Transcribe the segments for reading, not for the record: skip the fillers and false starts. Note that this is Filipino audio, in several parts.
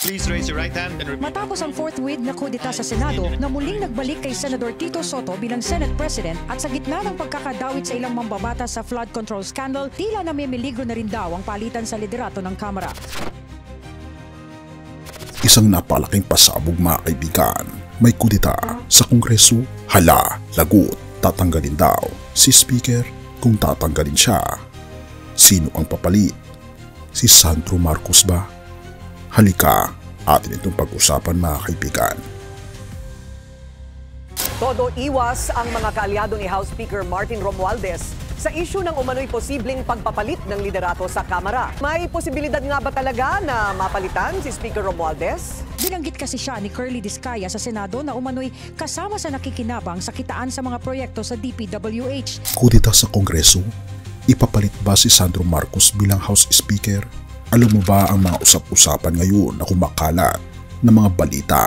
Please raise your right hand and repeat. Matapos ang fourth wave na kudeta sa Senado na muling nagbalik kay Senador Tito Soto bilang Senate President at sa gitna ng pagkakadawit sa ilang mambabatas sa flood control scandal, tila namimiligro na rin daw ang palitan sa liderato ng Kamara. Isang napalaking pasabog mga kaibigan. May kudeta sa Kongreso. Hala, lagot, tatanggalin daw si Speaker kung tatanggalin siya. Sino ang papalit? Si Sandro Marcos ba? Halika, atin itong pag-usapan mga kaibigan. Todo iwas ang mga kaalyado ni House Speaker Martin Romualdez sa isyu ng umano'y posibleng pagpapalit ng liderato sa Kamara. May posibilidad nga ba talaga na mapalitan si Speaker Romualdez? Binanggit kasi siya ni Curly Discaya sa Senado na umano'y kasama sa nakikinabang sa kitaan sa mga proyekto sa DPWH. Kudeta sa Kongreso? Ipapalit ba si Sandro Marcos bilang House Speaker? Alam mo ba ang mga usap-usapan ngayon na kumakalat na mga balita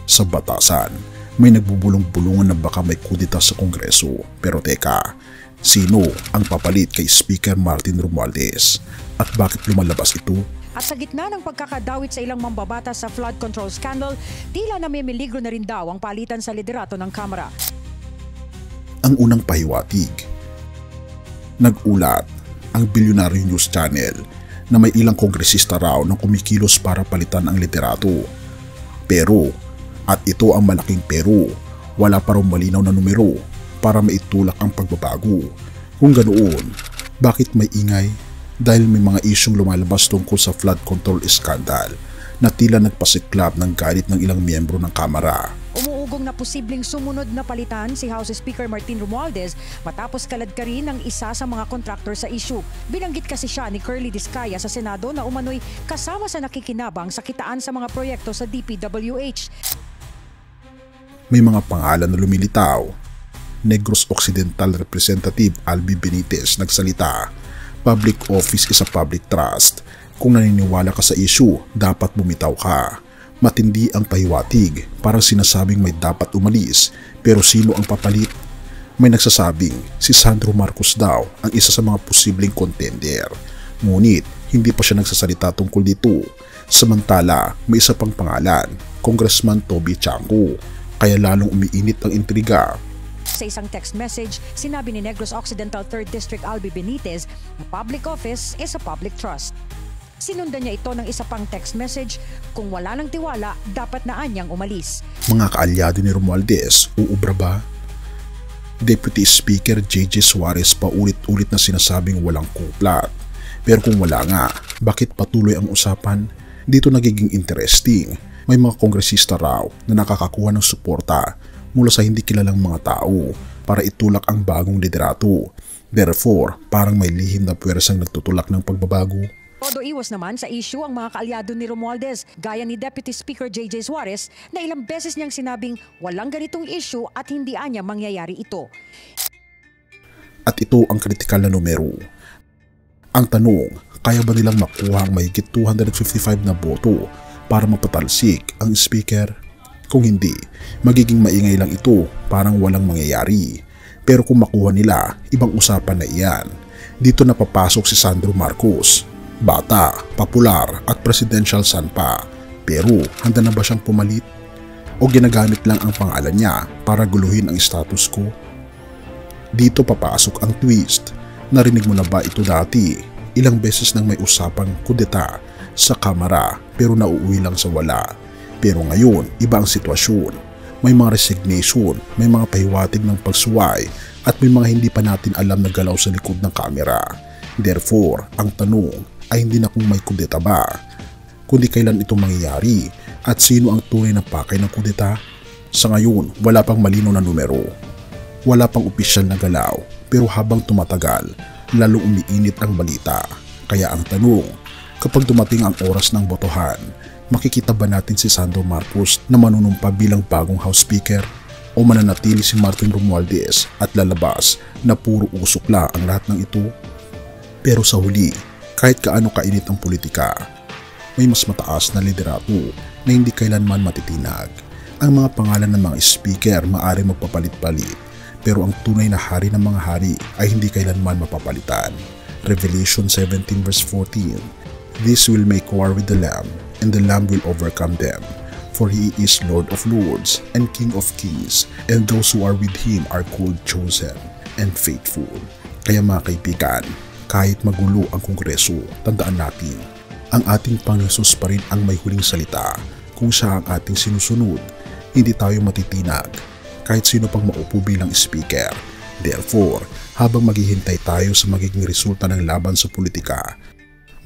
sa batasan? May nagbubulong-bulungan na baka may kudeta sa Kongreso. Pero teka, sino ang papalit kay Speaker Martin Romualdez? At bakit lumalabas ito? At sa gitna ng pagkakadawit sa ilang mambabatas sa flood control scandal, tila namimiligro na rin daw ang palitan sa liderato ng Kamara. Ang unang pahiwatig. Nag-ulat ang Billionaire News Channel na may ilang kongresista raw na kumikilos para palitan ang liderato. Pero, at ito ang malaking pero, wala pa raw malinaw na numero para maitulak ang pagbabago. Kung ganoon, bakit may ingay? Dahil may mga isyong lumalabas tungkol sa flood control scandal na tila nagpasiklab ng galit ng ilang miyembro ng Kamara. Umuugong na posibleng sumunod na palitan si House Speaker Martin Romualdez matapos kaladkarin ng isa sa mga kontraktor sa issue. Binanggit kasi siya ni Curly Discaya sa Senado na umano'y kasama sa nakikinabang sa kitaan sa mga proyekto sa DPWH. May mga pangalan na lumilitaw. Negros Occidental Representative Albi Benitez nagsalita. Public office is a public trust. Kung naniniwala ka sa issue, dapat bumitaw ka. Matindi ang pahiwatig, parang sinasabing may dapat umalis, pero sino ang papalit? May nagsasabing si Sandro Marcos daw ang isa sa mga posibleng contender. Ngunit hindi pa siya nagsasalita tungkol dito. Samantala, may isa pang pangalan, Congressman Toby Chanco, kaya lalong umiinit ang intriga. Sa isang text message, sinabi ni Negros Occidental 3rd District Albi Benitez na public office is a public trust. Sinundan niya ito ng isa pang text message, kung wala ng tiwala, dapat na anyang umalis. Mga kaalyado ni Romualdez, uubra ba? Deputy Speaker J.J. Suarez paulit-ulit na sinasabing walang kuplat. Pero kung wala nga, bakit patuloy ang usapan? Dito nagiging interesting. May mga kongresista raw na nakakakuha ng suporta mula sa hindi kilalang mga tao para itulak ang bagong liderato. Therefore, parang may lihim na puwersang nagtutulak ng pagbabago. Todo iwas naman sa issue ang mga kaalyado ni Romualdez, gaya ni Deputy Speaker J.J. Suarez na ilang beses niyang sinabing walang ganitong issue at hindi anya mangyayari ito. At ito ang kritikal na numero. Ang tanong, kaya ba nilang makuha ang mahigit 255 na boto para mapatalsik ang speaker? Kung hindi, magiging maingay lang ito, parang walang mangyayari. Pero kung makuha nila, ibang usapan na iyan. Dito napapasok si Sandro Marcos. Bata, popular at presidential son pa. Pero handa na ba siyang pumalit? O ginagamit lang ang pangalan niya para guluhin ang status quo? Dito papasok ang twist. Narinig mo na ba ito dati? Ilang beses nang may usapang kudeta sa Kamara pero nauuwi lang sa wala. Pero ngayon, iba ang sitwasyon. May mga resignation, may mga pahiwatig ng pagsuway at may mga hindi pa natin alam na galaw sa likod ng kamera. Therefore, ang tanong ay hindi na kung may kudeta ba, kundi kailan ito mangyayari at sino ang tunay na pakay ng kudeta. Sa ngayon, wala pang malinaw na numero. Wala pang opisyal na galaw, pero habang tumatagal, lalong umiinit ang balita. Kaya ang tanong, kapag dumating ang oras ng botohan, makikita ba natin si Sandro Marcos na manunumpa bilang bagong House Speaker o mananatili si Martin Romualdez at lalabas na puro usok lang ang lahat ng ito? Pero sa huli, kahit kaano kainit ang politika, may mas mataas na liderato na hindi kailanman matitinag. Ang mga pangalan ng mga speaker maaari magpapalit-palit, pero ang tunay na hari ng mga hari ay hindi kailanman mapapalitan. Revelation 17 verse 14, "This will make war with the Lamb, and the Lamb will overcome them. For he is Lord of lords and King of kings, and those who are with him are called chosen and faithful. Kaya mga kaibigan, kahit magulo ang kongreso, tandaan natin, ang ating Panginoon Jesus pa rin ang may huling salita. Kung siya ang ating sinusunod, hindi tayo matitinag kahit sino pang maupo bilang speaker. Therefore, habang maghihintay tayo sa magiging resulta ng laban sa politika,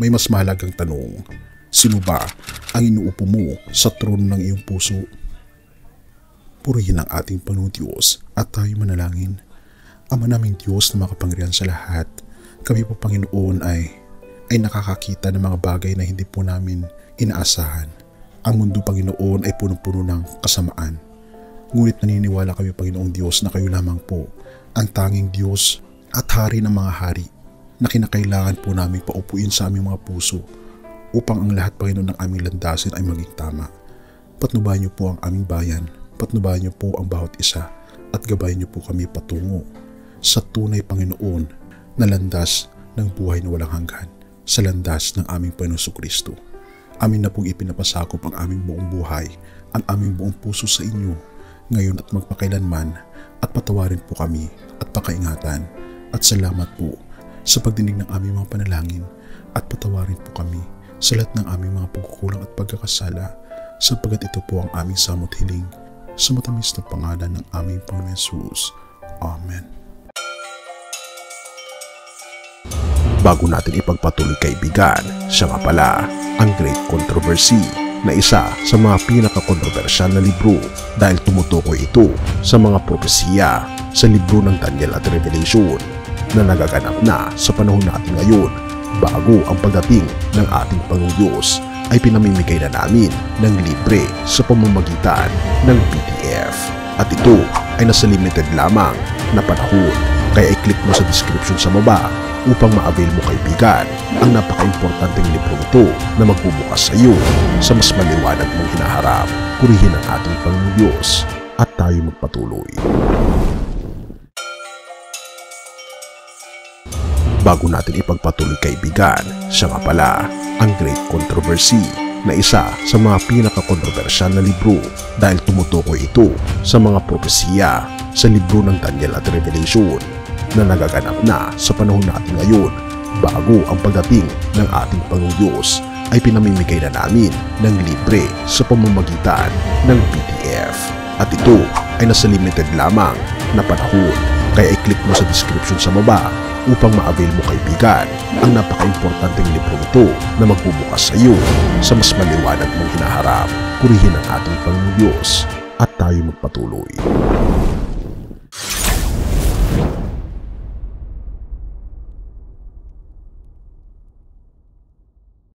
may mas mahalagang tanong: sino ba ang inuupo mo sa trono ng iyong puso? Purihin ang ating Panginoon Diyos at tayo manalangin. Ama naming Diyos na makapangyarihan sa lahat, kami po Panginoon ay nakakakita ng mga bagay na hindi po namin inaasahan. Ang mundo Panginoon ay punong-puno ng kasamaan. Ngunit naniniwala kami Panginoong Diyos na kayo lamang po ang tanging Diyos at Hari ng mga hari na kinakailangan po namin paupuin sa aming mga puso upang ang lahat Panginoon ng aming landasin ay maging tama. Patnubayan niyo po ang aming bayan, patnubayan niyo po ang bawat isa at gabayan niyo po kami patungo sa tunay Panginoon na landas ng buhay na walang hanggan, sa landas ng aming Panginoon Kristo. Amin na pong ipinapasakop ang aming buong buhay, ang aming buong puso sa inyo, ngayon at magpakailanman, at patawarin po kami at pakaingatan. At salamat po sa pagdinig ng aming mga panalangin, at patawarin po kami sa lahat ng aming mga pagkukulang at pagkakasala, sapagkat ito po ang aming samot hiling sa matamis na pangalan ng aming Panginoon Jesus. Amen. Bago natin ipagpatuloy kaibigan, siya nga pala ang Great Controversy na isa sa mga pinaka-kontrobersyal na libro dahil tumutukoy ito sa mga propesiya sa libro ng Daniel at Revelation na nagaganap na sa panahon natin ngayon bago ang pagdating ng ating Panginoong Diyos ay pinamimigay na namin ng libre sa pamamagitan ng PDF. At ito ay nasa limited lamang na panahon, kaya i-click mo sa description sa baba upang ma-avail mo kaibigan ang napaka-importanteng libro ito na magbubukas sa iyo sa mas maliwanag mong hinaharap. Purihin ang ating Panginoong Diyos at tayo magpatuloy. Bago natin ipagpatuloy kaibigan, siya nga pala ang Great Controversy na isa sa mga pinaka-kontrobersyal na libro dahil tumutukoy ito sa mga propesiya sa libro ng Daniel at Revelation na nagaganap na sa panahon natin ngayon bago ang pagdating ng ating Panginoong Diyos ay pinamimigay na namin ng libre sa pamamagitan ng PDF. At ito ay nasa limited lamang na panahon, kaya i-click mo sa description sa baba upang ma-avail mo kaibigan ang napaka-importanteng libro ito na magbubukas sa iyo sa mas maliwanag mong hinaharap. Purihin ang ating Panginoong Diyos at tayo magpatuloy.